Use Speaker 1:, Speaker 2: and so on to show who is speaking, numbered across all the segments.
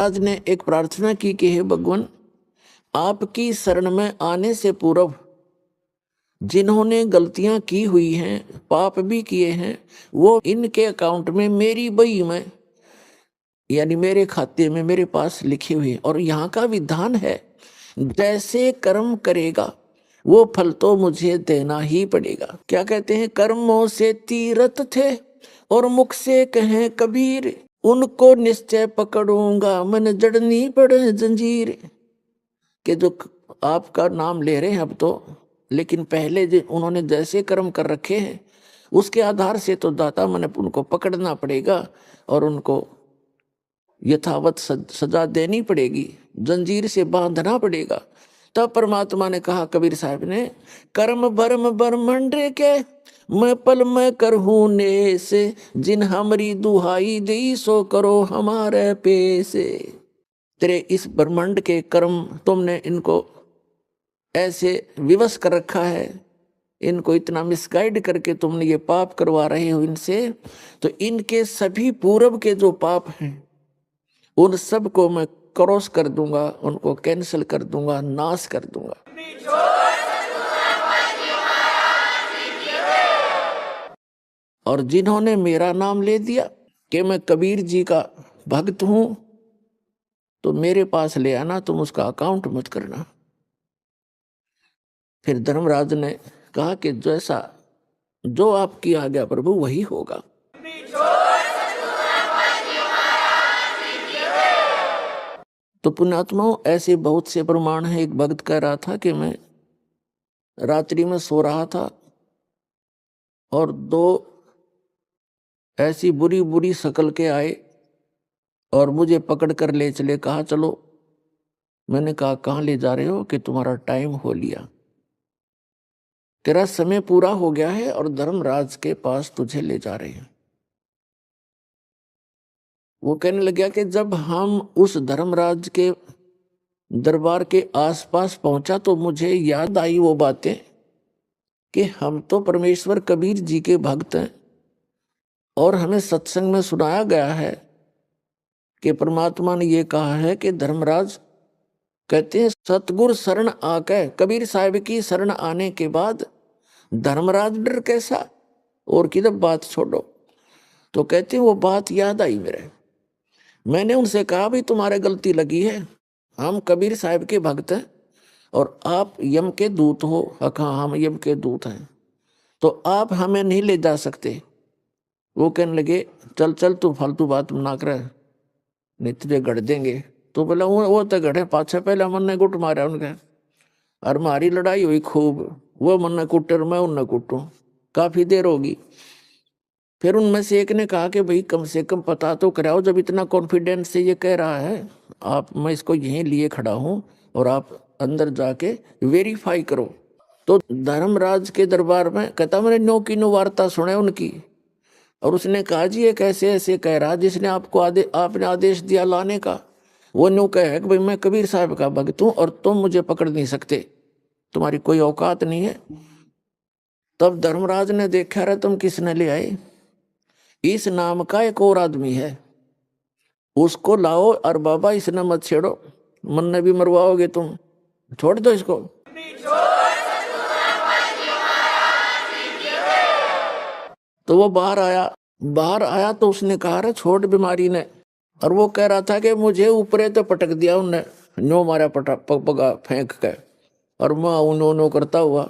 Speaker 1: आज ने एक प्रार्थना की कि हे भगवान, आपकी शरण में आने से पूर्व जिन्होंने गलतियां की हुई हैं, पाप भी किए हैं, वो इनके अकाउंट में, मेरी बही में, यानी मेरे खाते में मेरे पास लिखे हुए हैं। और यहाँ का विधान है, जैसे कर्म करेगा वो फल तो मुझे देना ही पड़ेगा। क्या कहते हैं? कर्मों से तीरथ थे और मुख से कहें कबीर, उनको निश्चय पकड़ूंगा मन जड़नी पड़े जंजीर। कि जो आपका नाम ले रहे हैं अब तो, लेकिन पहले जो उन्होंने जैसे कर्म कर रखे हैं उसके आधार से तो दाता मन उनको पकड़ना पड़ेगा और उनको यथावत सजा देनी पड़ेगी, जंजीर से बांधना पड़ेगा। तब परमात्मा ने कहा कबीर साहब ने, कर्म भरम ब्रह्मंड के मैं पल में करहूं ने से, जिन हमारी दुहाई दी सो करो हमारे पेसे। तेरे इस ब्रह्मांड के कर्म तुमने इनको ऐसे विवश कर रखा है, इनको इतना मिसगाइड करके तुमने ये पाप करवा रहे हो इनसे, तो इनके सभी पूर्व के जो पाप हैं उन सब को मैं क्रॉस कर दूंगा, उनको कैंसिल कर दूंगा, नाश कर दूंगा। और जिन्होंने मेरा नाम ले दिया कि मैं कबीर जी का भक्त हूं, तो मेरे पास ले आना, तुम उसका अकाउंट मत करना। फिर धर्मराज ने कहा कि जैसा जो आपकी आज्ञा प्रभु वही होगा। तो पुण्यात्माओं, ऐसे बहुत से प्रमाण हैं। एक भक्त कह रहा था कि मैं रात्रि में सो रहा था और दो ऐसी बुरी बुरी शक्ल के आए और मुझे पकड़ कर ले चले, कहा चलो। मैंने कहा कहाँ ले जा रहे हो? कि तुम्हारा टाइम हो लिया, तेरा समय पूरा हो गया है और धर्मराज के पास तुझे ले जा रहे हैं। वो कहने लग गया कि जब हम उस धर्मराज के दरबार के आसपास पहुंचा तो मुझे याद आई वो बातें कि हम तो परमेश्वर कबीर जी के भक्त हैं और हमें सत्संग में सुनाया गया है कि परमात्मा ने ये कहा है कि धर्मराज, कहते हैं सतगुरु शरण आके, कबीर साहब की शरण आने के बाद धर्मराज डर कैसा, और किधर बात छोड़ो। तो कहते हैं वो बात याद आई मेरे। मैंने उनसे कहा भाई तुम्हारे गलती लगी है, हम कबीर साहब के भक्त हैं और आप यम के दूत हो। हाँ, हम यम के दूत हैं, तो आप हमें नहीं ले जा सकते। वो कहने लगे चल चल तू फालतू बात ना कर, नहीं तुझे गढ़ देंगे। तो बोला वो तो गढ़े पाछे, पहले मन ने गुट मारा उनके और हमारी लड़ाई हुई खूब। वो मन ने कुटे और मैं उनने कुटूं, काफी देर होगी। फिर उनमें से एक ने कहा कि भाई कम से कम पता तो कराओ, जब इतना कॉन्फिडेंस से ये कह रहा है आप, मैं इसको यहीं लिए खड़ा हूं और आप अंदर जाके वेरीफाई करो। तो धर्मराज के दरबार में कहता मैंने नो की नो वार्ता सुने उनकी, और उसने कहा जी ये कैसे ऐसे कह रहा, जिसने आपको आपने आदेश दिया लाने का, वो न्यू कहे कि भाई मैं कबीर साहब का भक्त हूं और तुम मुझे पकड़ नहीं सकते, तुम्हारी कोई औकात नहीं है। तब धर्मराज ने देखा, रहा तुम किसने ले आए? इस नाम का एक और आदमी है, उसको लाओ और बाबा इसने मत छेड़ो, मन ने भी मरवाओगे तुम, छोड़ दो इसको। तो वो बाहर आया तो उसने कहा रे छोड़ बीमारी ने, और वो कह रहा था कि मुझे ऊपरे तो पटक दिया उनने, नो मारा पगा फेंक के, और मैं उन्होंने करता हुआ।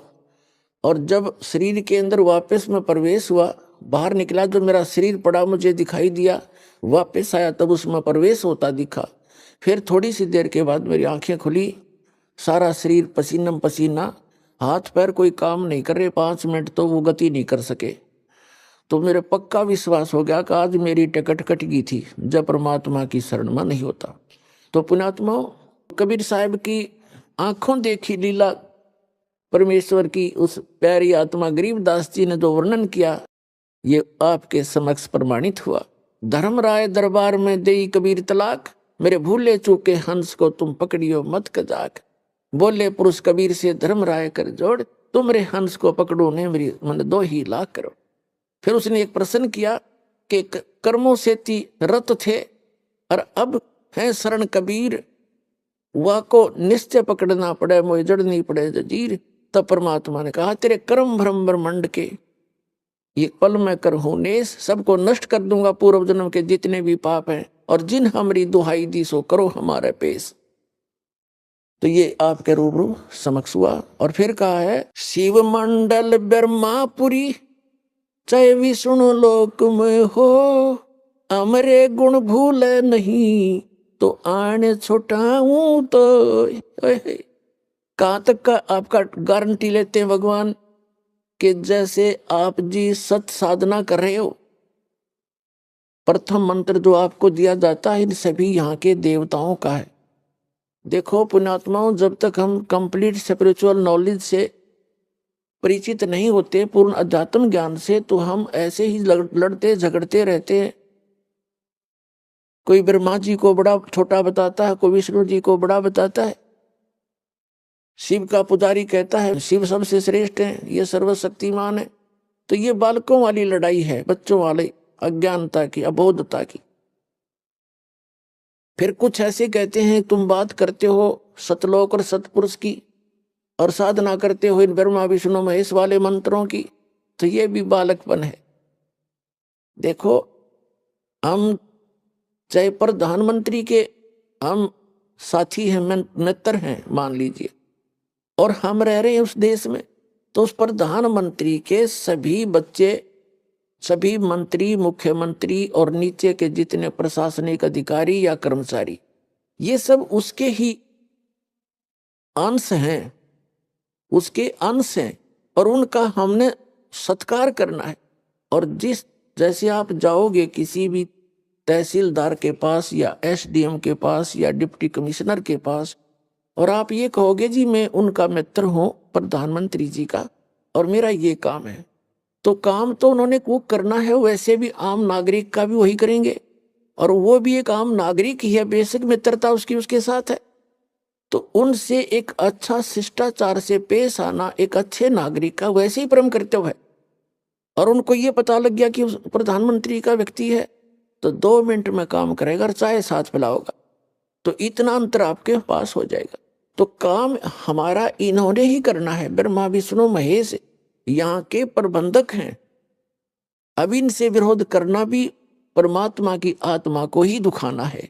Speaker 1: और जब शरीर के अंदर वापस में प्रवेश हुआ, बाहर निकला, जो मेरा शरीर पड़ा मुझे दिखाई दिया, वापस आया तब उसमें प्रवेश होता दिखा। फिर थोड़ी सी देर के बाद मेरी आंखें खुली, सारा शरीर पसीना पसीना, हाथ पैर कोई काम नहीं कर रहे, 5 मिनट तो वो गति नहीं कर सके। तो मेरे पक्का विश्वास हो गया कि आज मेरी टिकट कट गई थी, जब परमात्मा की शरण में नहीं होता। तो पुण्यात्मा, कबीर साहब की आंखों देखी लीला परमेश्वर की उस प्यारी आत्मा गरीबदास जी ने जो वर्णन किया, ये आपके समक्ष प्रमाणित हुआ। धर्मराय दरबार में देई कबीर तलाक, मेरे भूले चूके हंस को तुम पकड़ियो मत कजाक। बोले पुरुष कबीर से धर्मराय कर जोड़, तुमरे हंस को पकड़ो ने मेरी मन 2 ही लाख करो। फिर उसने एक प्रश्न किया कि कर्मों से रत थे और अब है शरण कबीर, वह को निश्चय पकड़ना पड़े, मोह जड़नी पड़े जंजीर। तब परमात्मा ने कहा तेरे कर्म भ्रम ब्रह्मंड के ये पल में कर हूं नेस, सबको नष्ट कर दूंगा पूर्व जन्म के जितने भी पाप हैं, और जिन हमारी दुहाई दी सो करो हमारे पेश। तो ये आपके रूबरू समक्ष हुआ। और फिर कहा है शिव मंडल ब्रह्मापुरी चाहे विष्णु लोक में हो, अमरे गुण भूल नहीं तो आने छुटाऊं तो। कहां तक का आपका गारंटी लेते हैं भगवान कि जैसे आप जी सत साधना कर रहे हो, प्रथम मंत्र जो आपको दिया जाता है इन सभी यहाँ के देवताओं का है। देखो पुण्यात्माओं, जब तक हम कंप्लीट स्पिरिचुअल नॉलेज से परिचित नहीं होते, पूर्ण अध्यात्म ज्ञान से, तो हम ऐसे ही लड़ते झगड़ते रहते हैं। कोई ब्रह्मा जी को बड़ा छोटा बताता है, कोई विष्णु जी को बड़ा बताता है। शिव का पुजारी कहता है शिव सबसे श्रेष्ठ है, ये सर्वशक्तिमान है। तो ये बालकों वाली लड़ाई है, बच्चों वाली अज्ञानता की, अबोधता की। फिर कुछ ऐसे कहते हैं तुम बात करते हो सतलोक और सतपुरुष की, और साधना करते हो इन ब्रह्मा विष्णु महेश वाले मंत्रों की, तो ये भी बालकपन है। देखो हम चाहे प्रधानमंत्री के हम साथी हैं, मित्र हैं मान लीजिए, और हम रह रहे हैं उस देश में, तो उस प्रधानमंत्री के सभी बच्चे, सभी मंत्री, मुख्यमंत्री और नीचे के जितने प्रशासनिक अधिकारी या कर्मचारी, ये सब उसके ही अंश हैं, उसके अंश हैं, और उनका हमने सत्कार करना है। और जिस जैसे आप जाओगे किसी भी तहसीलदार के पास या एसडीएम के पास या डिप्टी कमिश्नर के पास, और आप ये कहोगे जी मैं उनका मित्र हूं प्रधानमंत्री जी का और मेरा ये काम है, तो काम तो उन्होंने वो करना है, वैसे भी आम नागरिक का भी वही करेंगे, और वो भी एक आम नागरिक ही है, बेसिक मित्रता उसकी उसके साथ है। तो उनसे एक अच्छा शिष्टाचार से पेश आना एक अच्छे नागरिक का वैसे ही परम कर्तव्य है। और उनको ये पता लग गया कि उस प्रधानमंत्री का व्यक्ति है, तो 2 मिनट में काम करेगा और चाय साथ पिलाओगा, तो इतना अंतर आपके पास हो जाएगा। तो काम हमारा इन्होंने ही करना है, ब्रह्मा विष्णु महेश यहाँ के प्रबंधक हैं। अब इनसे विरोध करना भी परमात्मा की आत्मा को ही दुखाना है।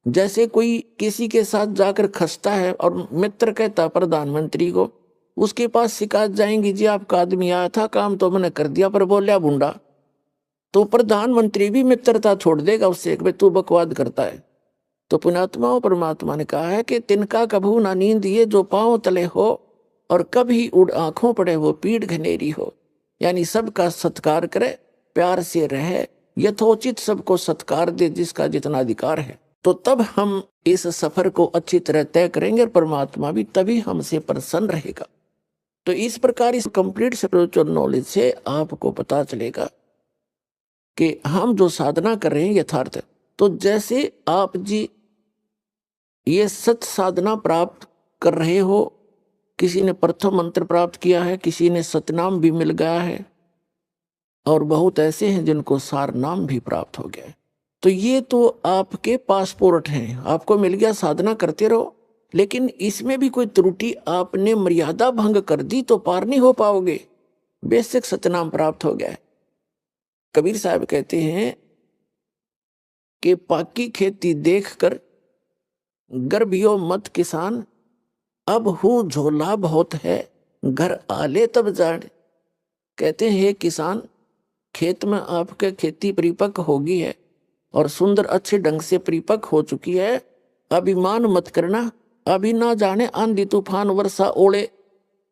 Speaker 1: जैसे कोई किसी के साथ जाकर खसता है और मित्र कहता प्रधानमंत्री को, उसके पास शिकायत जाएंगी जी आपका आदमी आया था, काम तो मैंने कर दिया पर बोलिया बुंडा, तो प्रधानमंत्री भी मित्रता छोड़ देगा उससे कि तू बकवाद करता है। तो पुण्यात्माओं, परमात्मा ने कहा है कि तिनका कभू ना नींद ये जो पांव तले हो, और कभी उड़ आंखों पड़े वो पीठ घनेरी हो। यानी सबका सत्कार करे, प्यार से रहे, यथोचित सबको सत्कार दे जिसका जितना अधिकार है। तो तब हम इस सफर को अच्छी तरह तय करेंगे और परमात्मा भी तभी हमसे प्रसन्न रहेगा। तो इस प्रकार इस कंप्लीट स्पिरिचुअल नॉलेज से आपको पता चलेगा कि हम जो साधना कर रहे हैं यथार्थ। तो जैसे आप जी ये सत साधना प्राप्त कर रहे हो, किसी ने प्रथम मंत्र प्राप्त किया है, किसी ने सतनाम भी मिल गया है, और बहुत ऐसे हैं जिनको सार नाम भी प्राप्त हो गया है। तो ये तो आपके पासपोर्ट हैं, आपको मिल गया, साधना करते रहो। लेकिन इसमें भी कोई त्रुटि आपने मर्यादा भंग कर दी तो पार नहीं हो पाओगे। बेसिक सतनाम प्राप्त हो गया है। कबीर साहब कहते हैं कि पाकी खेती देखकर गर्भियो मत किसान, अब हूं झोला बहुत है घर आले तब जान। कहते हैं किसान, खेत में आपके खेती परिपक्व होगी है और सुंदर अच्छे ढंग से परिपक्व हो चुकी है, अभिमान मत करना। अभी ना जाने आंधी तूफान वर्षा ओले,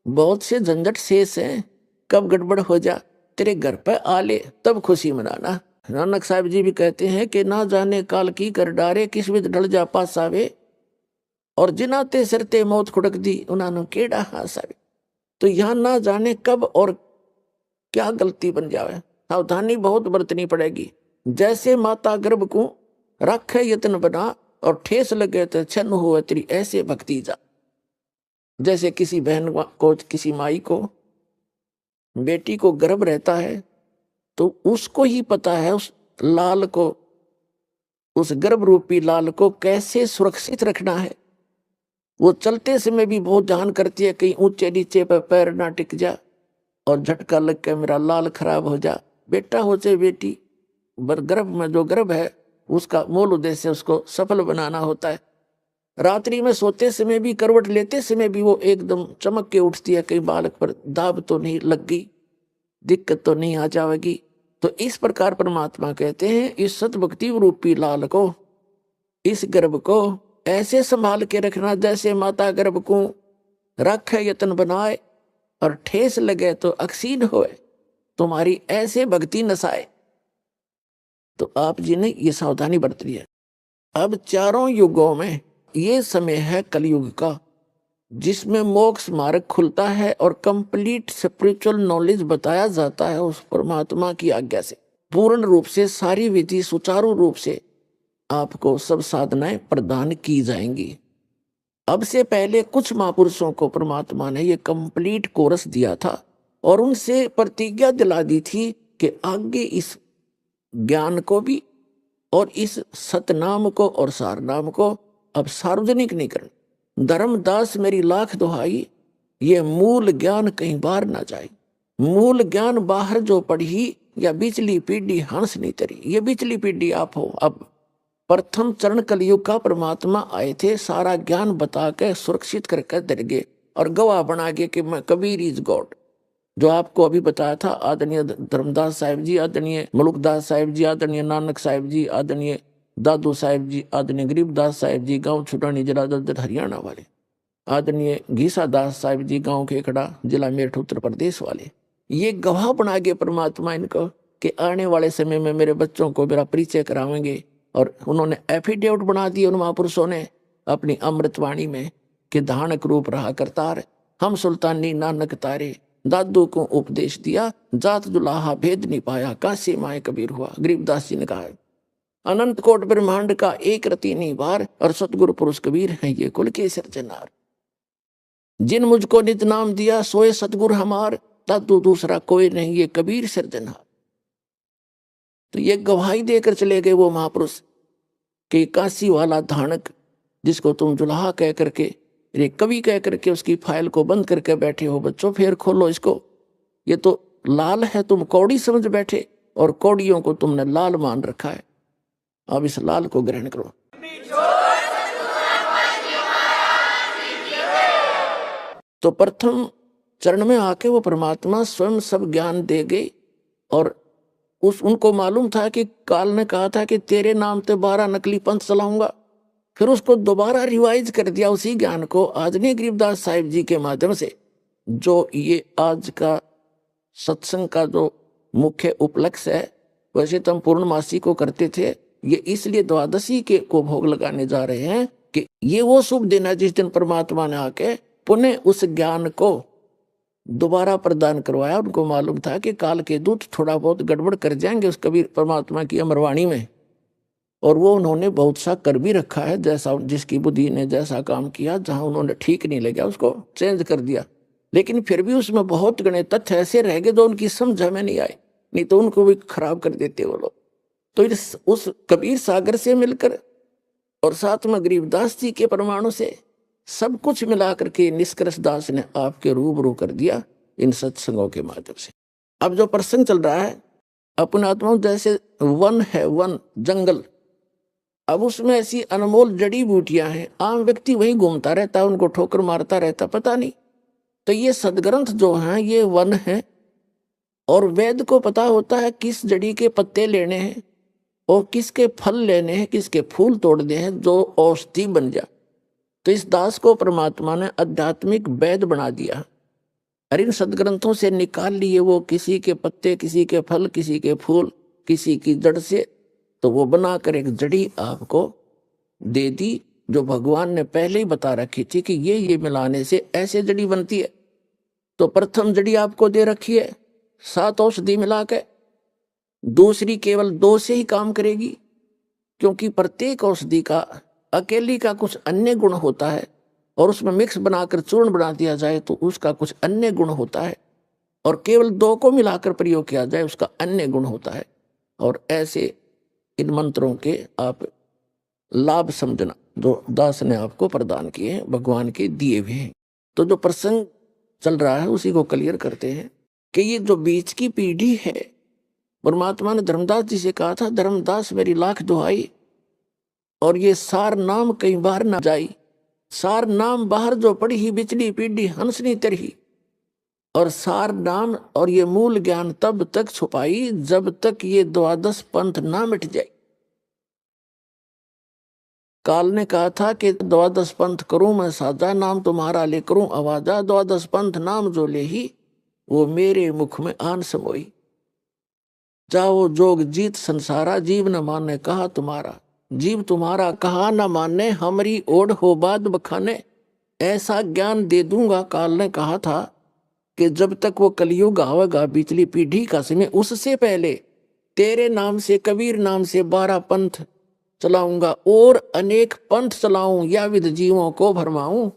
Speaker 1: बहुत से झंझट शेष हैं, कब गड़बड़ हो जा तेरे घर पर आले तब खुशी मनाना। नानक साहब जी भी कहते हैं कि ना जाने काल की कर डारे, किस विध ढल जा पास आवे, और जिनाते सरते मौत खुड़क दी उन्होंने केड़ा हास आवे। तो यहाँ ना जाने कब और क्या गलती बन जावे, सावधानी बहुत बरतनी पड़ेगी। जैसे माता गर्भ को रखे यत्न बना, और ठेस लगे तो छन हुए तेरी ऐसे भक्ति जा। जैसे किसी बहन को, किसी माई को, बेटी को गर्भ रहता है तो उसको ही पता है उस लाल को उस गर्भ रूपी लाल को कैसे सुरक्षित रखना है। वो चलते समय भी बहुत ध्यान करती है, कहीं ऊंचे नीचे पर पैर ना टिक जा और झटका लग के मेरा लाल खराब हो जा। बेटा हो चाहे बेटी, गर्भ में जो गर्भ है उसका मूल उद्देश्य उसको सफल बनाना होता है। रात्रि में सोते समय भी, करवट लेते समय भी वो एकदम चमक के उठती है, कहीं बालक पर दाब तो नहीं लग गई, दिक्कत तो नहीं आ जाएगी। तो इस प्रकार परमात्मा कहते हैं इस सतभक्ति रूपी लाल को, इस गर्भ को ऐसे संभाल के रखना जैसे माता गर्भ को रखे यतन बनाए, और ठेस लगे तो अक्सीन होए, तुम्हारी ऐसे भक्ति नसाए। तो आप जी ने ये सावधानी बरत ली है। अब चारों युगों में ये समय है कलयुग का, जिसमें मोक्ष मार्ग खुलता है और कंप्लीट स्पिरिचुअल नॉलेज बताया जाता है उस परमात्मा की आज्ञा से। पूर्ण रूप से सारी विधि सुचारू रूप से आपको सब साधनाएं प्रदान की जाएंगी। अब से पहले कुछ महापुरुषों को परमात्मा ने ये कंप्लीट कोर्स दिया था और उनसे प्रतिज्ञा दिला दी थी कि आगे इस ज्ञान को भी और इस सतनाम को और सारनाम को अब सार्वजनिक नहीं करना। धर्मदास मेरी लाख दुहाई, ये मूल ज्ञान कहीं बाहर ना जाए। मूल ज्ञान बाहर जो पढ़ी या बिचली पीढ़ी हंस नहीं तरी, ये बिचली पीढ़ी आप हो। अब प्रथम चरण कलयुग का परमात्मा आए थे, सारा ज्ञान बता के सुरक्षित करके दर गए और गवाह बना के कि मैं कबीर इज गॉड, जो आपको अभी बताया था। आदरणीय धर्मदास साहिब जी, आदरणीय मलुकदास साहिब जी, आदरणीय नानक साहिब जी, आदरणीय दादू साहिब जी, आदरणीय गरीबदास साहिब जी गांव छुटानी जिला ददर हरियाणा वाले, आदरणीय घीसा दास साहिब जी गांव खेखड़ा जिला मेरठ उत्तर प्रदेश वाले, ये गवाह बना के परमात्मा इनको कि आने वाले समय में मेरे बच्चों को मेरा परिचय करावेंगे। और उन्होंने एफिडेविट बना दिए उन महापुरुषों ने अपनी अमृतवाणी में कि धानक रूप रहा करतार, हम सुल्तानी नानक तारे, दादू को उपदेश दिया जात दुलाहा भेद नहीं पाया, काशी माए कबीर हुआ। गरीबदास जी ने कहा अनंत कोट ब्रह्मांड का एक रति नहीं बार, और सतगुरु पुरुष कबीर है ये कुल के सिरजनार। जिन मुझको नित नाम दिया सोए सतगुरु हमार, दादू दूसरा कोई नहीं ये कबीर सिरजनार। तो ये गवाही देकर चले गए वो महापुरुष कि काशी वाला धानक जिसको तुम जुलाहा कह करके, ये कवि कह करके उसकी फाइल को बंद करके बैठे हो, बच्चों फिर खोलो इसको, ये तो लाल है, तुम कौड़ी समझ बैठे और कौड़ियों को तुमने लाल मान रखा है। अब इस लाल को ग्रहण करो। तो प्रथम चरण में आके वो परमात्मा स्वयं सब ज्ञान दे गए और उनको मालूम था कि काल ने कहा था कि तेरे नाम पे 12 नकली पंथ चलाऊंगा। फिर उसको दोबारा रिवाइज कर दिया उसी ज्ञान को आदरणीय गरीबदास साहिब जी के माध्यम से। जो ये आज का सत्संग का जो मुख्य उपलक्ष्य है, वैसे तो हम पूर्णमासी को करते थे, ये इसलिए द्वादशी के को भोग लगाने जा रहे हैं कि ये वो शुभ दिन है जिस दिन परमात्मा ने आके पुनः उस ज्ञान को दोबारा प्रदान करवाया। उनको मालूम था कि काल के दूत थोड़ा बहुत गड़बड़ कर जाएंगे उस कबीर परमात्मा की अमरवाणी में, और वो उन्होंने बहुत सा कर भी रखा है, जैसा जिसकी बुद्धि ने जैसा काम किया, जहां उन्होंने ठीक नहीं लगा उसको चेंज कर दिया। लेकिन फिर भी उसमें बहुत गणे तथ्य ऐसे रह गए जो उनकी समझ में नहीं आए, नहीं तो उनको भी खराब कर देते वो लोग। तो उस कबीर सागर से मिलकर और साथ में गरीबदास जी के परमाणु से सब कुछ मिला करके निष्कर्ष दास ने आपके रूबरू कर दिया इन सत्संगों के माध्यम से। अब जो प्रसंग चल रहा है अपने आत्मा, जैसे वन है, वन जंगल, अब उसमें ऐसी अनमोल जड़ी बूटियां हैं, आम व्यक्ति वही घूमता रहता है, उनको ठोकर मारता रहता पता नहीं। तो ये सदग्रंथ जो हैं ये वन है, और वेद को पता होता है किस जड़ी के पत्ते लेने हैं और किसके फल लेने हैं, किसके फूल तोड़ने हैं जो औषधि बन जाए। तो इस दास को परमात्मा ने आध्यात्मिक वैद बना दिया और इन सदग्रंथों से निकाल लिए वो किसी के पत्ते, किसी के फल, किसी के फूल, किसी की जड़ से, तो वो बनाकर एक जड़ी आपको दे दी जो भगवान ने पहले ही बता रखी थी कि ये मिलाने से ऐसे जड़ी बनती है। तो प्रथम जड़ी आपको दे रखी है 7 औषधि मिला के, दूसरी केवल 2 से ही काम करेगी, क्योंकि प्रत्येक औषधि का अकेली का कुछ अन्य गुण होता है और उसमें मिक्स बनाकर चूर्ण बना दिया जाए तो उसका कुछ अन्य गुण होता है, और केवल 2 को मिलाकर प्रयोग किया जाए उसका अन्य गुण होता है। और ऐसे इन मंत्रों के आप लाभ समझना जो दास ने आपको प्रदान किए हैं, भगवान के दिए हुए हैं। तो जो प्रसंग चल रहा है उसी को क्लियर करते हैं कि ये जो बीच की पीढ़ी है, परमात्मा ने धर्मदास जी से कहा था, धर्मदास मेरी लाख दुहाई और ये सार नाम कई बार ना जाई। सार नाम बाहर जो पड़ी ही बिचली पीढ़ी हंसनी तरही, और सार नाम और ये मूल ज्ञान तब तक छुपाई जब तक ये द्वादश पंथ ना मिट जाए। काल ने कहा था कि द्वादश पंथ करूं मैं साजा, नाम तुम्हारा ले करूं आवाजा, द्वादश पंथ नाम जो ले ही वो मेरे मुख में आन समोई। जाओ जोग जीत संसारा, जीव न माने कहा तुम्हारा, जीव तुम्हारा कहा न माने, हमारी ओढ़ हो बाद बखाने। ऐसा ज्ञान दे दूंगा, काल ने कहा था कि जब तक वो कलयुग आवेगा, पिछली पीढ़ी का समय, उससे पहले तेरे नाम से, कबीर नाम से 12 पंथ चलाऊंगा और अनेक पंथ चलाऊं, या विध जीवों को भरमाऊं।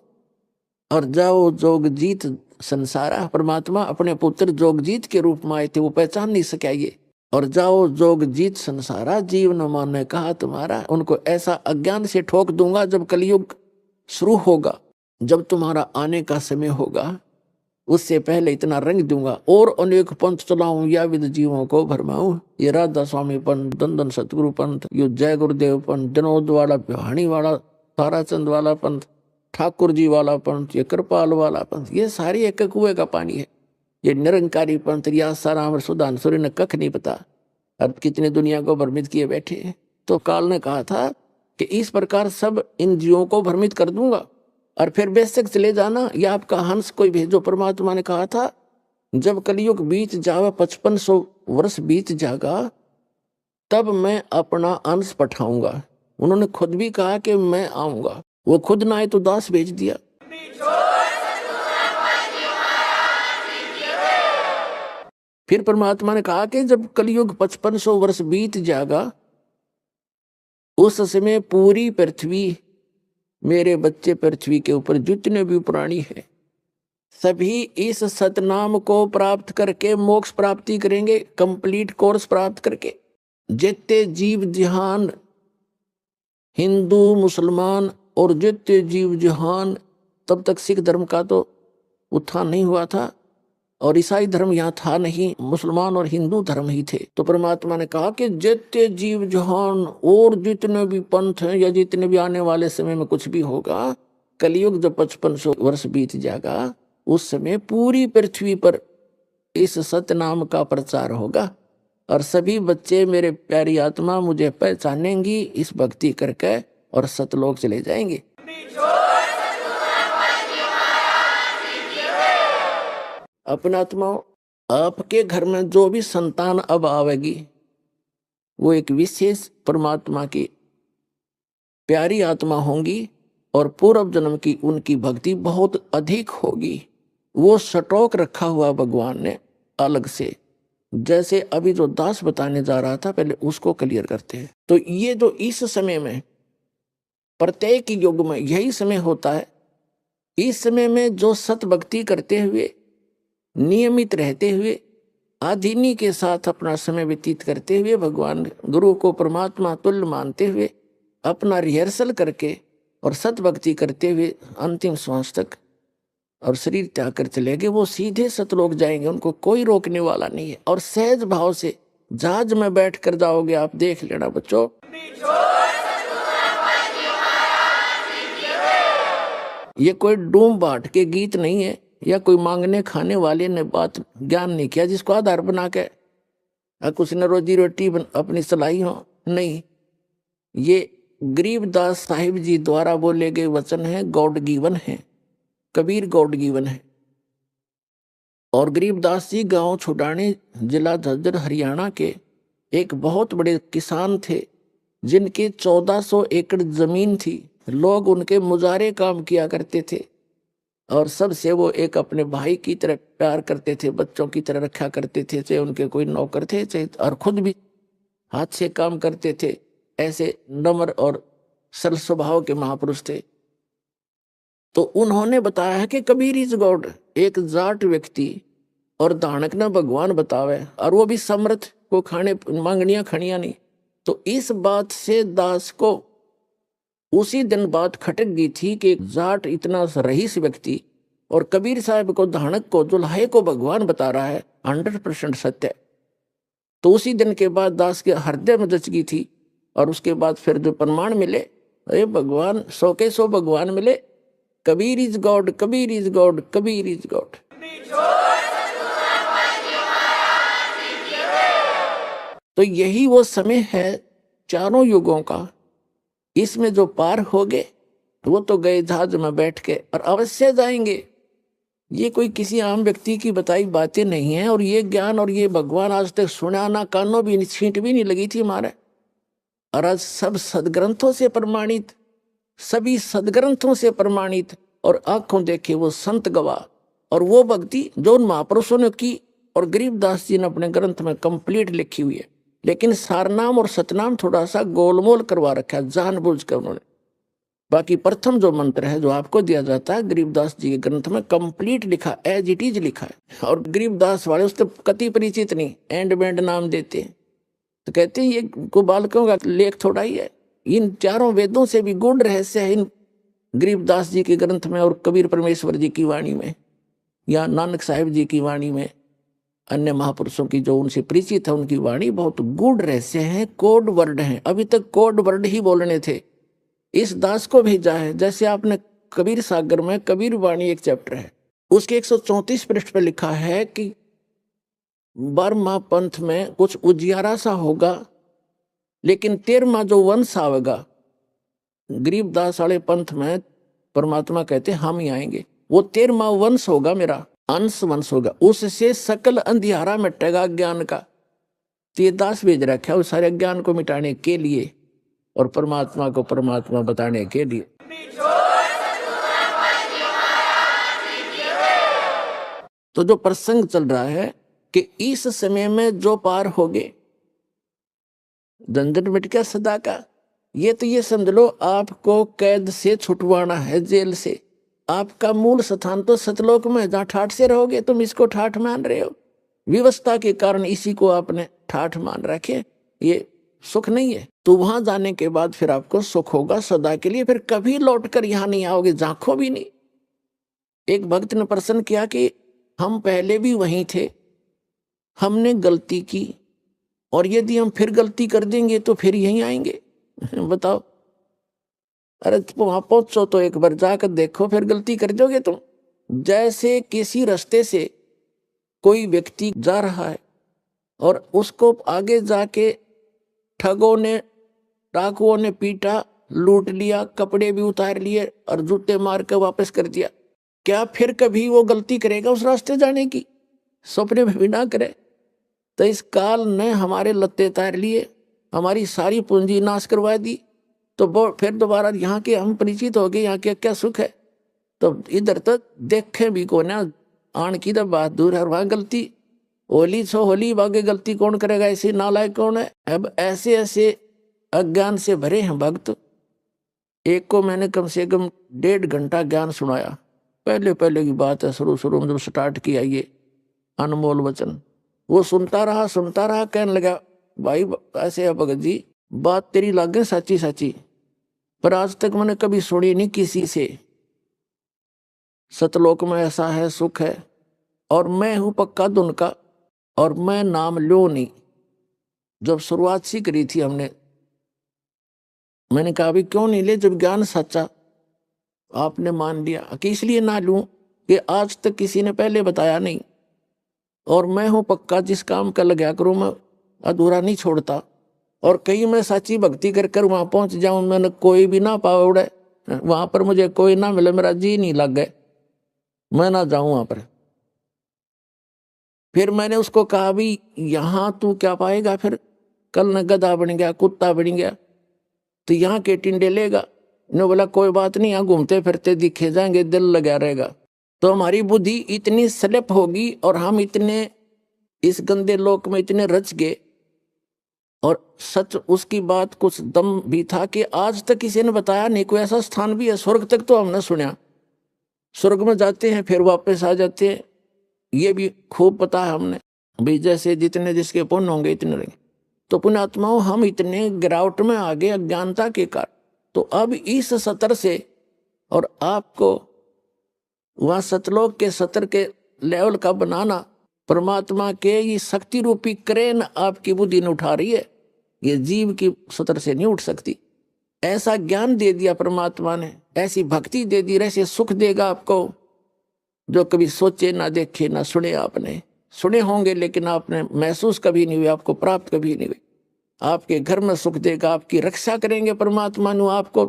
Speaker 1: और जाओ जोग जीत संसारा, परमात्मा अपने पुत्र जोगजीत के रूप में आए थे, वो पहचान नहीं सका ये। और जाओ जोग जीत संसारा, जीव न माने कहा तुम्हारा। उनको ऐसा अज्ञान से ठोक दूंगा जब कलयुग शुरू होगा, जब तुम्हारा आने का समय होगा, उससे पहले इतना रंग दूंगा और अनेक पंथ चलाऊं, या विद जीवों को भरमाऊं। ये राधा स्वामी पंथ, दंदन सतगुरु पंथ, यो जय गुरुदेव पंथ, विनोद वाला, बिहाणी वाला, ताराचंद वाला पंथ, ठाकुर जी वाला पंथ, ये कृपाल वाला पंथ, ये सारी एक कुएं का पानी है। ये निरंकारी पंथ, या साराम सुदान सूर्य ने कख नहीं पता, अब कितने दुनिया को भ्रमित किए बैठे। तो काल ने कहा था कि इस प्रकार सब इन जीवों को भ्रमित कर दूंगा और फिर बेशक चले जाना, या आपका हंस कोई भेजो। परमात्मा ने कहा था जब कलयुग बीत जावे, 5500 वर्ष बीत जागा, तब मैं अपना अंश पठाऊंगा। उन्होंने खुद भी कहा कि मैं आऊंगा, वो खुद ना आए तो दास भेज दिया। फिर परमात्मा ने कहा कि जब कलयुग 5500 वर्ष बीत जाएगा, उस समय पूरी पृथ्वी, मेरे बच्चे पृथ्वी के ऊपर जितने भी प्राणी हैं, सभी इस सतनाम को प्राप्त करके मोक्ष प्राप्ति करेंगे, कंप्लीट कोर्स प्राप्त करके। जितने जीव जहान, हिंदू मुसलमान और जितने जीव जहान, तब तक सिख धर्म का तो उत्थान नहीं हुआ था और ईसाई धर्म यहाँ था नहीं, मुसलमान और हिंदू धर्म ही थे। तो परमात्मा ने कहा कि जितने जीव जहान और जितने भी पंथ हैं, या जितने भी आने वाले समय में कुछ भी होगा, कलयुग जब 5500 वर्ष बीत जाएगा, उस समय पूरी पृथ्वी पर इस सतनाम का प्रचार होगा और सभी बच्चे मेरे प्यारी आत्मा मुझे पहचानेंगी इस भक्ति करके और सतलोक चले जाएंगे। अपना आत्माओं, आपके घर में जो भी संतान अब आवेगी, वो एक विशेष परमात्मा की प्यारी आत्मा होंगी और पूर्व जन्म की उनकी भक्ति बहुत अधिक होगी। वो स्टॉक रखा हुआ भगवान ने अलग से, जैसे अभी जो दास बताने जा रहा था, पहले उसको क्लियर करते हैं। तो ये जो इस समय में, प्रत्येक युग में यही समय होता है, इस समय में जो सत भक्ति करते हुए, नियमित रहते हुए, आधीनी के साथ अपना समय व्यतीत करते हुए, भगवान गुरु को परमात्मा तुल्य मानते हुए, अपना रिहर्सल करके और सत भक्ति करते हुए अंतिम श्वास तक और शरीर त्याग कर चले गए, वो सीधे सतलोक जाएंगे, उनको कोई रोकने वाला नहीं है। और सहज भाव से जहाज में बैठ कर जाओगे, आप देख लेना बच्चों। ये कोई डूम बाट के गीत नहीं है, या कोई मांगने खाने वाले ने बात ज्ञान नहीं किया जिसको आधार बना के कुछ न रोजी रोटी अपनी सलाई हो, नहीं। ये गरीबदास साहिब जी द्वारा बोले गए वचन है, गॉड गिवन है, कबीर गॉड गिवन है। और गरीबदास जी गांव छुडानी, जिला झज्जर, हरियाणा के एक बहुत बड़े किसान थे, जिनकी 1400 एकड़ जमीन थी। लोग उनके मुजारे काम किया करते थे और सबसे वो एक अपने भाई की तरह प्यार करते थे, बच्चों की तरह रखा करते थे, चाहे उनके कोई नौकर थे, चाहे, और खुद भी हाथ से काम करते थे। ऐसे नम्र और सरल स्वभाव के महापुरुष थे। तो उन्होंने बताया है कि कबीर इज गॉड, एक जाट व्यक्ति और दानक ना भगवान बतावे, और वो भी समर्थ को खाने मांगनिया खड़िया नहीं। तो इस बात से दास को उसी दिन बात खटक गई थी कि एक जाट इतना रईस व्यक्ति और कबीर साहब को, धानक को, दुल्हे को भगवान बता रहा है, 100% सत्य है। तो उसी दिन के बाद दास के हृदय में दच गई थी। और उसके बाद फिर जो प्रमाण मिले, अरे भगवान 100 के 100 भगवान मिले, Kabir is God, Kabir is God, Kabir is God. तो यही वो समय है चारों युगों का। इसमें जो पार हो गए वो तो गए जहाज में बैठ के, और अवश्य जाएंगे। ये कोई किसी आम व्यक्ति की बताई बातें नहीं है। और ये ज्ञान और ये भगवान आज तक सुना ना, कानों भी छींट भी नहीं लगी थी हमारे। और आज सब सदग्रंथों से प्रमाणित, सभी सदग्रंथों से प्रमाणित, और आंखों देखे वो संत गवाह। और वो भक्ति जो उन महापुरुषों ने की और गरीबदास जी ने अपने ग्रंथ में कंप्लीट लिखी हुई है। लेकिन सारनाम और सतनाम थोड़ा सा गोलमोल करवा रखा है जानबूझ कर उन्होंने। बाकी प्रथम जो मंत्र है जो आपको दिया जाता है, गरीबदास जी के ग्रंथ में कंप्लीट लिखा, एज इट इज लिखा है। और गरीबदास वाले उससे कति परिचित नहीं, एंड बैंड नाम देते हैं। तो कहते हैं ये को बालकों का लेख थोड़ा ही है। इन चारों वेदों से भी गूढ़ रहस्य है इन गरीबदास जी के ग्रंथ में, और कबीर परमेश्वर जी की वाणी में, या नानक साहिब जी की वाणी में, अन्य महापुरुषों की जो उनसे परिचित है उनकी वाणी बहुत गूढ़ रहस्य है, कोड वर्ड हैं। अभी तक कोड वर्ड ही बोलने थे। इस दास को भेजा है। जैसे आपने कबीर सागर में कबीर वाणी एक चैप्टर है, उसके 134 पृष्ठ पर लिखा है कि 12वां पंथ में कुछ उजियारा सा होगा, लेकिन 13वां जो वंश आवेगा, गरीबदास वाले पंथ में परमात्मा कहते हम ही आएंगे। वो 13वां वंश होगा, मेरा अंश वंश होगा, उससे सकल अंधियारा मिटेगा ज्ञान का। तो ये दास भेज रखा है उस सारे ज्ञान को मिटाने के लिए और परमात्मा को परमात्मा बताने के लिए। तो जो प्रसंग चल रहा है कि इस समय में जो पार हो गए, झंझट मिट गया सदा का। ये तो ये समझ लो आपको कैद से छुटवाना है, जेल से। आपका मूल स्थान तो सतलोक में, जहां ठाठ से रहोगे। तुम इसको ठाठ मान रहे हो, विवशता के कारण इसी को आपने ठाठ मान रखे। ये सुख नहीं है। तो वहां जाने के बाद फिर आपको सुख होगा सदा के लिए। फिर कभी लौट कर यहां नहीं आओगे, झांको भी नहीं। एक भक्त ने प्रश्न किया कि हम पहले भी वहीं थे, हमने गलती की, और यदि हम फिर गलती कर देंगे तो फिर यहीं आएंगे। बताओ। अरे वहां पहुंचो तो एक बार जाकर देखो, फिर गलती कर दोगे तुम। जैसे किसी रास्ते से कोई व्यक्ति जा रहा है और उसको आगे जाके ठगों ने, डाकुओं ने पीटा, लूट लिया, कपड़े भी उतार लिए और जूते मार कर वापस कर दिया, क्या फिर कभी वो गलती करेगा उस रास्ते जाने की? सपने में भी ना करे। तो इस काल ने हमारे लत्ते तार लिए, हमारी सारी पूंजी नाश करवा दी। तो फिर दोबारा यहाँ के हम परिचित हो गए, यहाँ के क्या सुख है। तो इधर तक देखे भी को ना आन की तो बात दूर है। वहां गलती होली सो होली, बागे गलती कौन करेगा? ऐसे नालायक कौन है? अब ऐसे ऐसे अज्ञान से भरे हैं भक्त। एक को मैंने कम से कम 1.5 घंटा ज्ञान सुनाया। पहले पहले की बात है, शुरू शुरू में जब स्टार्ट किया ये अनमोल वचन, वो सुनता रहा, कहने लगा भाई ऐसे है भगत जी, बात तेरी लागे सच्ची सच्ची, पर आज तक मैंने कभी सुनी नहीं किसी से। सतलोक में ऐसा है, सुख है, और मैं हूं पक्का धुन का, और मैं नाम लो नहीं। जब शुरुआत सी करी थी हमने, मैंने कहा अभी क्यों नहीं ले, जब ज्ञान सच्चा आपने मान लिया कि इसलिए ना लूं कि आज तक किसी ने पहले बताया नहीं, और मैं हूं पक्का जिस काम का लगा करूं मैं अधूरा नहीं छोड़ता। और कहीं मैं सच्ची भक्ति कर कर वहां पहुंच जाऊं, मैंने कोई भी ना पावे उड़े, वहां पर मुझे कोई ना मिले, मेरा जी नहीं लग गए, मैं ना जाऊं वहां पर। फिर मैंने उसको कहा भी यहां तू क्या पाएगा, फिर कल न गधा बन गया, कुत्ता बन गया, तो यहाँ के टिंडे लेगा। ने बोला कोई बात नहीं, यहाँ घूमते फिरते दिखे जाएंगे, दिल लगा रहेगा। तो हमारी बुद्धि इतनी स्लिप होगी और हम इतने इस गंदे लोक में इतने रच गए। और सच उसकी बात कुछ दम भी था कि आज तक किसी ने बताया नहीं। कोई ऐसा स्थान भी है, स्वर्ग तक तो हमने सुना, स्वर्ग में जाते हैं फिर वापस आ जाते हैं, ये भी खूब पता है हमने भी। जैसे जितने जिसके पुण्य होंगे इतने रहेंगे। तो पुण्यात्माओं हम इतने गिरावट में आ गए अज्ञानता के कारण। तो अब इस सतर से और आपको वहां सतलोक के सतर के लेवल का बनाना, परमात्मा के ये शक्ति रूपी क्रेन आपकी बुद्धि ने उठा रही है, ये जीव की सतर से नहीं उठ सकती। ऐसा ज्ञान दे दिया परमात्मा ने, ऐसी भक्ति दे दी, ऐसे सुख देगा आपको जो कभी सोचे ना देखे ना सुने। आपने सुने होंगे लेकिन आपने महसूस कभी नहीं हुए, आपको प्राप्त कभी नहीं हुए। आपके घर में सुख देगा, आपकी रक्षा करेंगे परमात्मा नु, आपको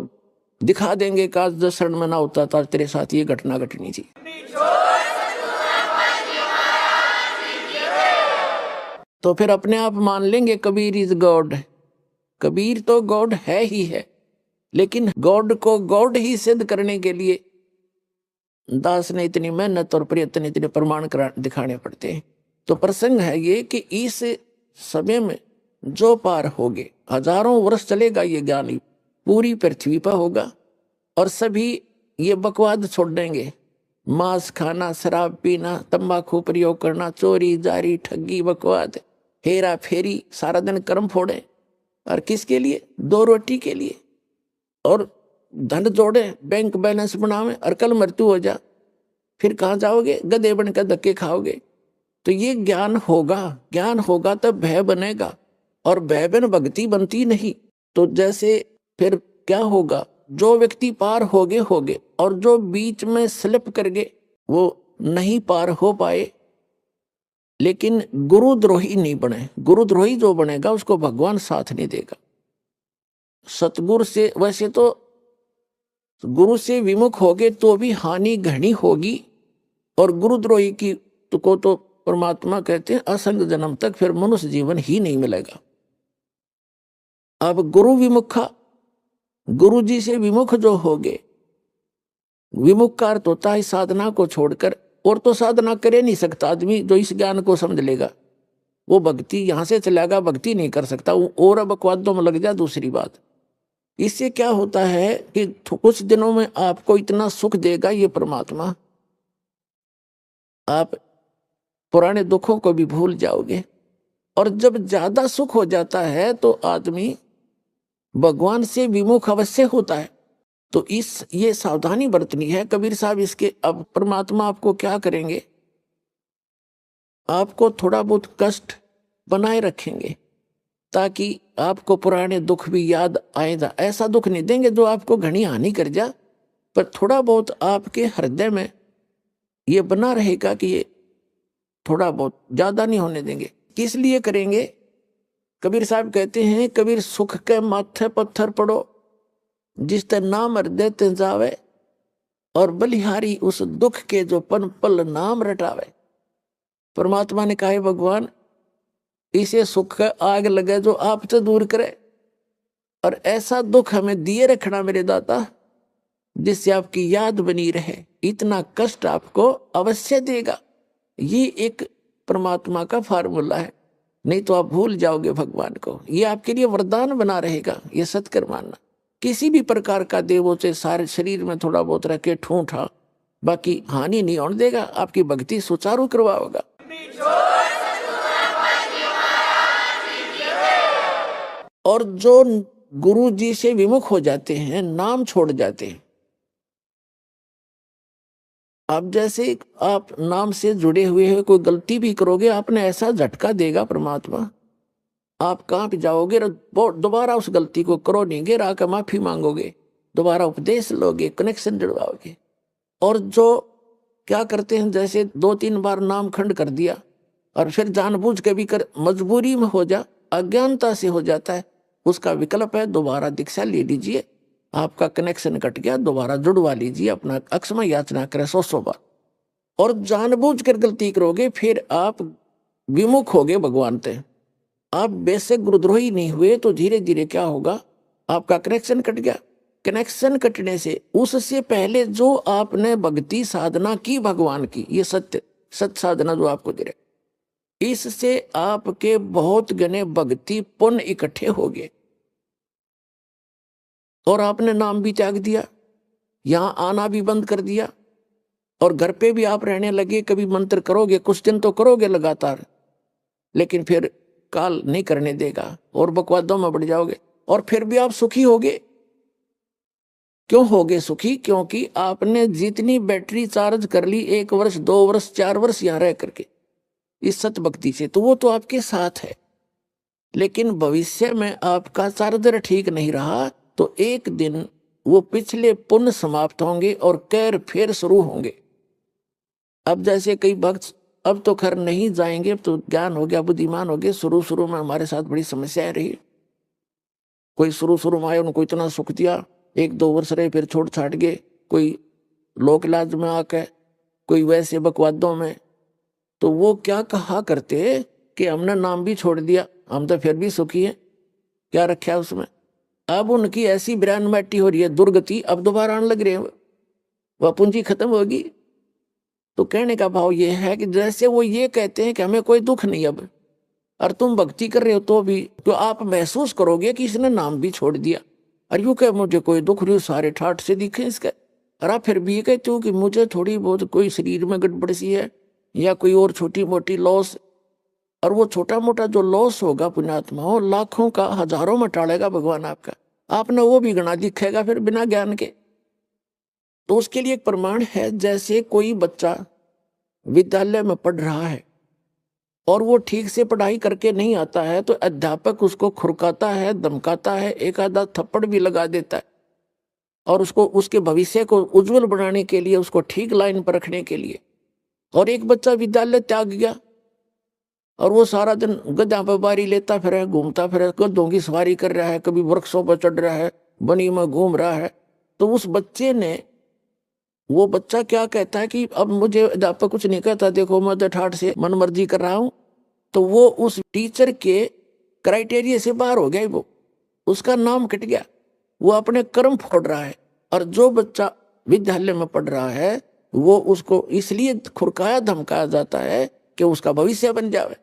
Speaker 1: दिखा देंगे कि आज 10 शरण में ना होता था तेरे साथ ये घटना घटनी थी। तो फिर अपने आप मान लेंगे कबीर इज गॉड। कबीर तो गॉड है ही है, लेकिन गॉड को गॉड ही सिद्ध करने के लिए दास ने इतनी मेहनत और प्रयत्न, इतने प्रमाण दिखाने पड़ते हैं। तो प्रसंग है ये कि इस समय में जो पार होगे, हजारों वर्ष चलेगा ये ज्ञान, पूरी पृथ्वी पर होगा और सभी ये बकवाद छोड़ देंगे। मांस खाना, शराब पीना, तंबाकू प्रयोग करना, चोरी जारी ठगी बकवाद हेरा फेरी, सारा दिन कर्म फोड़े और किसके लिए? 2 रोटी के लिए। और धन जोड़े, बैंक बैलेंस बनावे और कल मृत्यु हो जा, फिर कहाँ जाओगे? गधे बनकर धक्के खाओगे। तो ये ज्ञान होगा, ज्ञान होगा तब भय बनेगा, और भय बिन भक्ति बनती नहीं। तो जैसे फिर क्या होगा? जो व्यक्ति पार होगे होगे, और जो बीच में स्लिप कर गए वो नहीं पार हो पाए। लेकिन गुरुद्रोही नहीं बने। गुरुद्रोही जो बनेगा उसको भगवान साथ नहीं देगा। सतगुरु से, वैसे तो गुरु से विमुख होगे तो भी हानि घनी होगी, और गुरुद्रोही की को तो परमात्मा कहते हैं असंग जन्म तक फिर मनुष्य जीवन ही नहीं मिलेगा। अब गुरु विमुखा, गुरु जी से विमुख जो होगे, विमुख का अर्थ होता है साधना को छोड़कर, और तो साधना करे नहीं सकता आदमी जो इस ज्ञान को समझ लेगा। वो भक्ति यहां से चलेगा, भक्ति नहीं कर सकता, और अब बकवादों में लग जाए। दूसरी बात, इससे क्या होता है कि कुछ दिनों में आपको इतना सुख देगा ये परमात्मा, आप पुराने दुखों को भी भूल जाओगे। और जब ज्यादा सुख हो जाता है तो आदमी भगवान से विमुख अवश्य होता है। तो ये सावधानी बरतनी है कबीर साहब इसके। अब परमात्मा आपको क्या करेंगे? आपको थोड़ा बहुत कष्ट बनाए रखेंगे ताकि आपको पुराने दुख भी याद आएगा। ऐसा दुख नहीं देंगे जो आपको घनी हानि कर जा, पर थोड़ा बहुत आपके हृदय में ये बना रहेगा कि ये थोड़ा बहुत, ज्यादा नहीं होने देंगे। किस लिए करेंगे? कबीर साहब कहते हैं, कबीर सुख के माथे पत्थर पड़ो, जिस ते नाम हृदय ते जावे, और बलिहारी उस दुख के जो पन पल नाम रटावे। परमात्मा ने कहा भगवान इसे सुख का आग लगे जो आपसे दूर करे, और ऐसा दुख हमें दिए रखना मेरे दाता जिससे आपकी याद बनी रहे। इतना कष्ट आपको अवश्य देगा। ये एक परमात्मा का फार्मूला है, नहीं तो आप भूल जाओगे भगवान को। ये आपके लिए वरदान बना रहेगा, ये सत्कर मानना। किसी भी प्रकार का देवों से सारे शरीर में थोड़ा बहुत रखे ठूठा, बाकी हानि नहीं होने देगा, आपकी भक्ति सुचारू करवाओगा। और जो गुरु जी से विमुख हो जाते हैं, नाम छोड़ जाते हैं, आप जैसे आप नाम से जुड़े हुए हैं, कोई गलती भी करोगे आपने ऐसा झटका देगा परमात्मा, आप कांप जाओगे, दोबारा उस गलती को करो नहीं, गिर आकर माफी मांगोगे, दोबारा उपदेश लोगे, कनेक्शन जुड़वाओगे। और जो क्या करते हैं, जैसे 2-3 बार नाम खंड कर दिया और फिर जानबूझ के भी कर, मजबूरी में हो जा, अज्ञानता से हो जाता है, उसका विकल्प है दोबारा दीक्षा ले लीजिए, आपका कनेक्शन कट गया, दोबारा जुड़वा लीजिए, अपना अक्षमा याचना करें 100 बार। और जानबूझ कर गलती करोगे फिर आप विमुख होगे भगवान से। आप बेशक गुरुद्रोही नहीं हुए तो धीरे धीरे क्या होगा, आपका कनेक्शन कट गया। कनेक्शन कटने से उससे पहले जो आपने भक्ति साधना की भगवान की, ये सत्य साधना जो आपको दे रहे, इससे आपके बहुत गने भक्ति पुण्य इकट्ठे हो गए, और आपने नाम भी त्याग दिया, यहां आना भी बंद कर दिया, और घर पे भी आप रहने लगे। कभी मंत्र करोगे, कुछ दिन तो करोगे लगातार, लेकिन फिर काल नहीं करने देगा और बकवादों में बढ़ जाओगे, और फिर भी आप सुखी होगे। क्यों होगे सुखी? क्योंकि आपने जितनी बैटरी चार्ज कर ली 1 वर्ष 2 वर्ष 4 वर्ष यहाँ रह करके इस सत भक्ति से, तो वो तो आपके साथ है। लेकिन भविष्य में आपका चार्जर ठीक नहीं रहा तो एक दिन वो पिछले पुण्य समाप्त होंगे और कैर फिर शुरू होंगे। अब जैसे कई भक्त अब तो खैर नहीं जाएंगे, अब तो ज्ञान हो गया, बुद्धिमान हो गए। शुरू में हमारे साथ बड़ी समस्याएं रही। कोई शुरू में आए, उनको इतना सुख दिया, 1-2 वर्ष रहे, फिर छोड़ छाट गए। कोई लोक इलाज में आके, कोई वैसे बकवादों में। तो वो क्या कहा करते कि हमने नाम भी छोड़ दिया, हम तो फिर भी सुखी हैं, क्या रखा है उसमें। अब उनकी ऐसी ब्रांड मैटी हो रही है, दुर्गति, अब दोबारा आने लग रहे हैं, वह पूंजी खत्म होगी। तो कहने का भाव ये है कि जैसे वो ये कहते हैं कि हमें कोई दुख नहीं अब, और तुम भक्ति कर रहे हो तो भी तो आप महसूस करोगे कि इसने नाम भी छोड़ दिया। और यूं कह मुझे कोई दुख नहीं, सारे ठाठ से दिखे इसके। और आप फिर भी ये कहते हो कि मुझे थोड़ी बहुत कोई शरीर में गड़बड़ सी है या कोई और छोटी मोटी लॉस। और वो छोटा मोटा जो लॉस होगा पुण्यात्मा हो, लाखों का हजारों में टालेगा भगवान आपका, आपने वो भी गणा दिखेगा फिर बिना ज्ञान के। तो उसके लिए एक प्रमाण है, जैसे कोई बच्चा विद्यालय में पढ़ रहा है और वो ठीक से पढ़ाई करके नहीं आता है तो अध्यापक उसको खुरकाता है, धमकाता है, एक आधा थप्पड़ भी लगा देता है, और उसको उसके भविष्य को उज्जवल बनाने के लिए, उसको ठीक लाइन पर रखने के लिए। और एक बच्चा विद्यालय त्याग गया और वो सारा दिन गधा पर बारी लेता फिर, घूमता फिर, गधों की सवारी कर रहा है, कभी वृक्षों पर चढ़ रहा है, बनी में घूम रहा है। तो उस बच्चे ने, वो बच्चा क्या कहता है कि अब मुझे अध्यापक कुछ नहीं कहता, देखो मैं तो ठाठ से मन मर्जी कर रहा हूं। तो वो उस टीचर के क्राइटेरिया से बाहर हो गया, वो उसका नाम कट गया, वो अपने कर्म फोड़ रहा है। और जो बच्चा विद्यालय में पढ़ रहा है वो उसको इसलिए खुरकाया धमकाया जाता है कि उसका भविष्य बन जाए,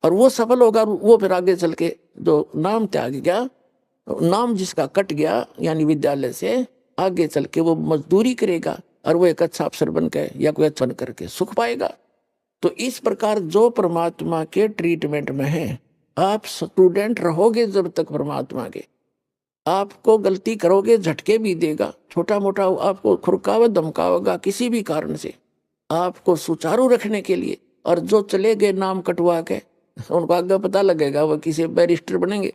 Speaker 1: और वो सफल होगा। वो फिर आगे चल के जो नाम त्याग गया, नाम जिसका कट गया यानी विद्यालय से, आगे चल के वो मजदूरी करेगा और वो एक अच्छा अफसर बन के या कोई अच्छा करके सुख पाएगा। तो इस प्रकार जो परमात्मा के ट्रीटमेंट में है, आप स्टूडेंट रहोगे जब तक परमात्मा के, आपको गलती करोगे झटके भी देगा, छोटा मोटा आपको खुरकावे धमकावेगा किसी भी कारण से, आपको सुचारू रखने के लिए। और जो चले गए नाम कटवा के, उनको आगे पता लगेगा वो किसी बैरिस्टर बनेंगे।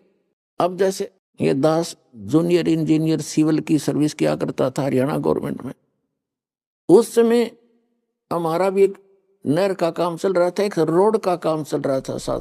Speaker 1: अब जैसे ये दास जूनियर इंजीनियर सिविल की सर्विस किया करता था हरियाणा गवर्नमेंट में। उस समय हमारा भी एक नहर का काम चल रहा था, एक रोड का काम चल रहा था साथ।